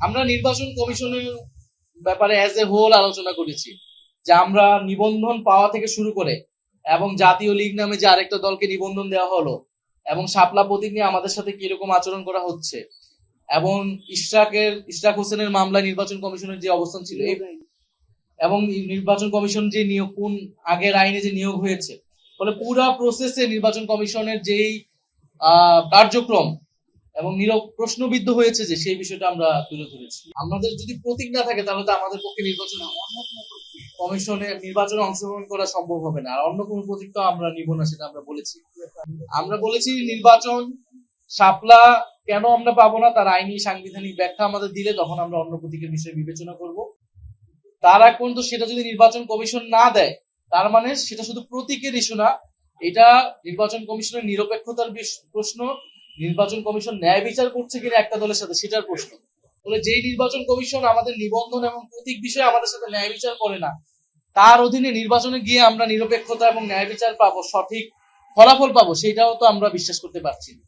আমরা নির্বাচন কমিশনের ব্যাপারে অ্যাজ এ হোল আলোচনা করেছি যে আমরা নিবন্ধন পাওয়া থেকে শুরু করে এবং জাতীয় লীগ নামে যে আরেকটা দলকে নিবন্ধন দেওয়া হলো এবং শাপলা প্রতীক নিয়ে আমাদের সাথে কিরকম আচরণ করা হচ্ছে এবং ইশরাক হোসেনের মামলায় নির্বাচন কমিশনের যে অবস্থান ছিল এবং নির্বাচন কমিশন যে নিয়োগ কোন আগের আইনে যে নিয়োগ হয়েছে, ফলে পুরা প্রসেসে নির্বাচন কমিশনের যেই কার্যক্রম এবং নীরব প্রশ্নবিদ্ধ হয়েছে যে সেই বিষয়টা আমরা তুলে ধরেছি। আমাদের যদি প্রতীক না থাকে তাহলে তো আমাদের পক্ষে কমিশনে নির্বাচনে অংশগ্রহণ করা সম্ভব হবে না, আর অন্য কোনো প্রতীক তো আমরা নিব না, সেটা আমরা বলেছি নির্বাচন শাপলা কেন আমরা পাবো না তার আইনি সাংবিধানিক ব্যাখ্যা আমাদের দিলে তখন আমরা অন্য প্রতীকের বিষয়ে বিবেচনা করব। তার আগ পর্যন্ত সেটা যদি নির্বাচন কমিশন না দেয় তার মানে সেটা শুধু প্রতীকের ইস্যু না, এটা নির্বাচন কমিশনের নিরপেক্ষতার প্রশ্ন, নির্বাচন কমিশন ন্যায় বিচার করছে কিনা একটা দলের সাথে সেটার প্রশ্ন। ফলে যেই নির্বাচন কমিশন আমাদের নিবন্ধন এবং প্রতীক বিষয়ে আমাদের সাথে ন্যায় বিচার করে না, তার অধীনে নির্বাচনে গিয়ে আমরা নিরপেক্ষতা এবং ন্যায় বিচার পাবো, সঠিক ফলাফল পাবো, সেটাও তো আমরা বিশ্বাস করতে পারছি না।